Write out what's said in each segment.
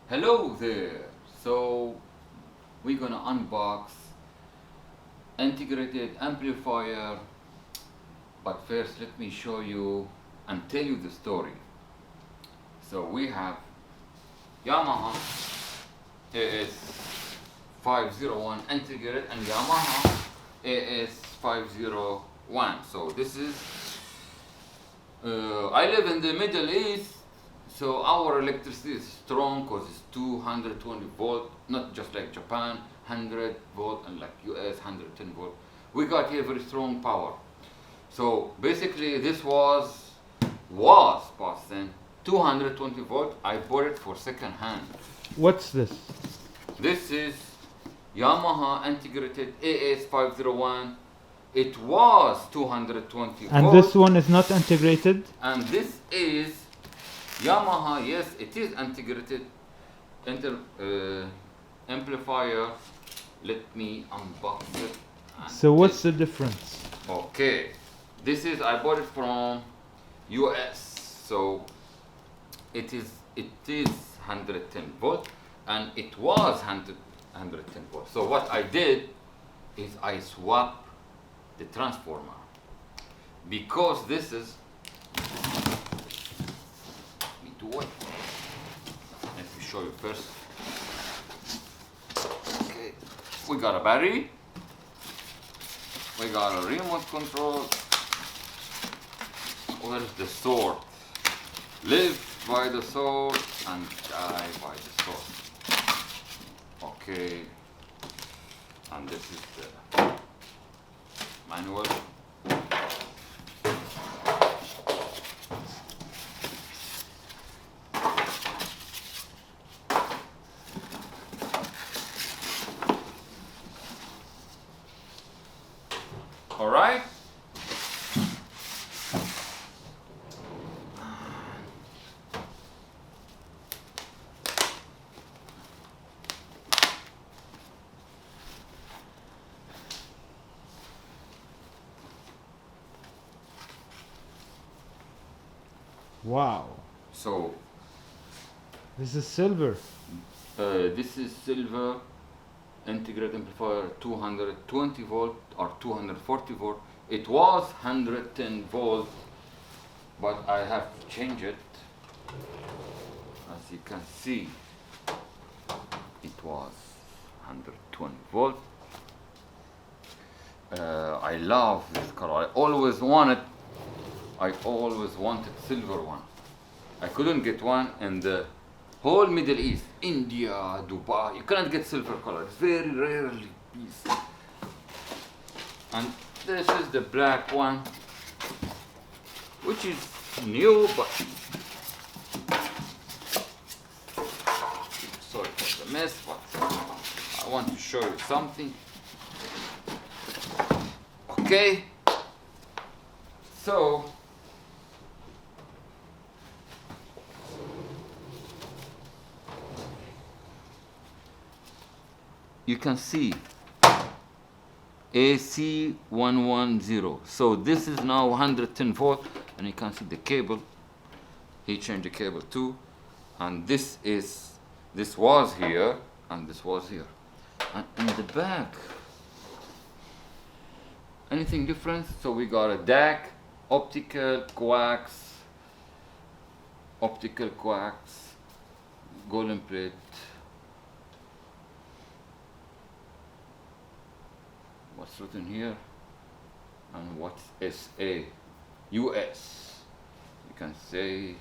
Hello there. So we're gonna unbox integrated amplifier, but first let me show you and tell you the story. So we have Yamaha AS 501 integrated and Yamaha AS 501. So this is I live in the Middle East, so our electricity is strong because it's 220 volt, not just like Japan, 100 volt, and like US 110 volt. We got here very strong power. So basically this was past then 220 volt. I bought it for second hand. What's this? This is Yamaha integrated AS501. It was 220 And volt. this one is not integrated? And this is Yamaha, yes, it is integrated amplifier. Let me unbox it. So what's the difference? Okay, this is, I bought it from US. So it is 110 volt and it was 110 volt. So what I did is I swapped the transformer, because this is, let me show you first. Okay, we got a battery, we got a remote control. Where's the sword? Live by the sword and die by the sword. Okay, and this is the manual. All right. Wow. So This is silver. this is silver integrated amplifier, 220 volt or 240 volt. It was 110 volt, but I have changed it. As you can see, it was 120 volt. I love this color. I always wanted silver one. I couldn't get one in the whole Middle East, India, Dubai. You cannot get silver color. It's very rarely piece. And this is the black one, which is new, but sorry for the mess, but I want to show you something. Okay, so you can see AC110. So this is now 110 volt, and you can see the cable. He changed the cable too, and this was here, and this was here, and in the back, anything different? So we got a DAC, optical coax, golden plate. What's written here? And what's SA? US. You can say,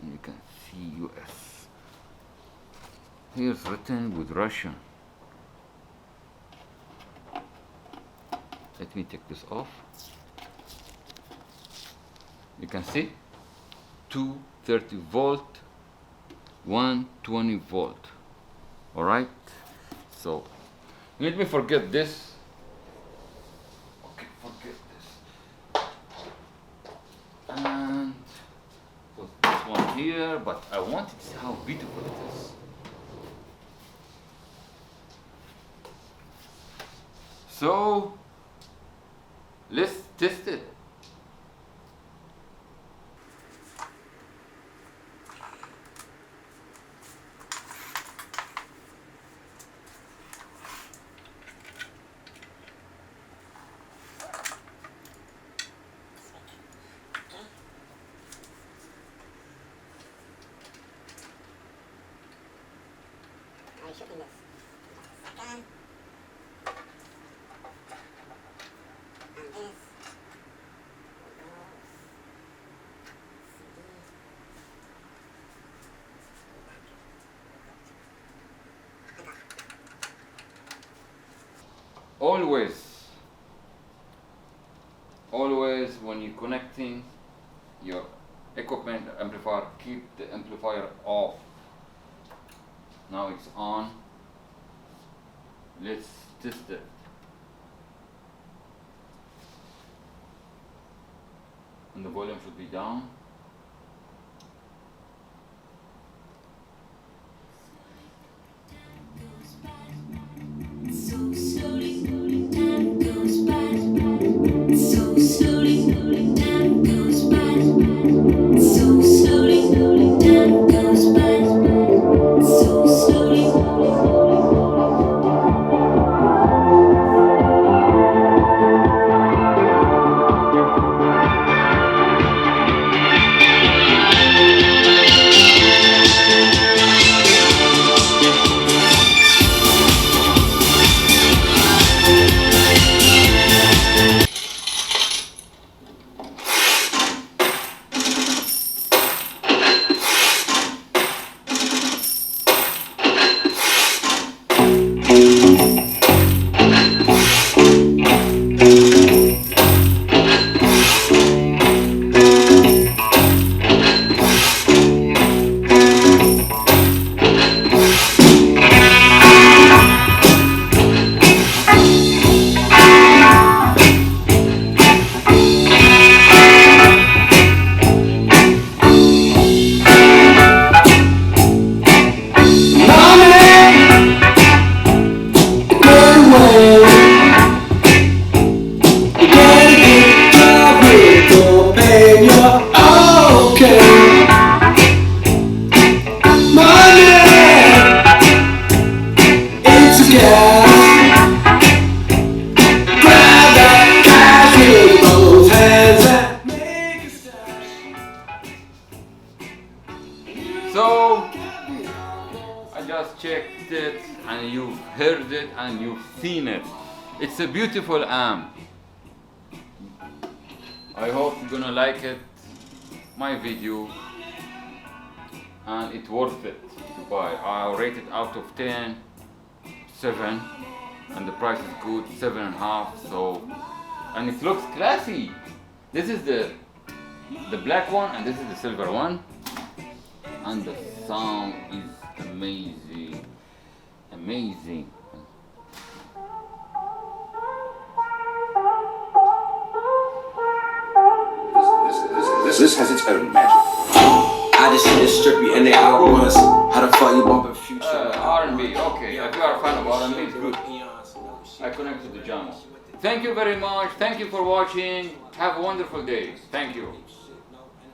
and you can see US. Here's written with Russian. Let me take this off. You can see 230 volt, 120 volt. All right. So let me forget this. Okay, forget this. And put this one here. But I wanted to see how beautiful it is. So let's test it. always when you're connecting your equipment amplifier, keep the amplifier off. Now it's on. Let's test it. And the volume should be down. So slowly, time goes by. So slowly, time goes by. So slowly, time goes by. So slowly. So I just checked it, and you've heard it, and you've seen it. It's a beautiful amp. I hope you're gonna like it, my video, and it's worth it to buy. I'll rate it out of 10, 7, and the price is good, 7.5. So, and it looks classy. This is the black one, and this is the silver one, and the sound is amazing, amazing. This has its own magic. I just see this strippy and they out once. How the fuck you bumping Future? R&B, okay. If you are a fan of R&B, it's good. I connect to the jam. Thank you very much. Thank you for watching. Have a wonderful day. Thank you.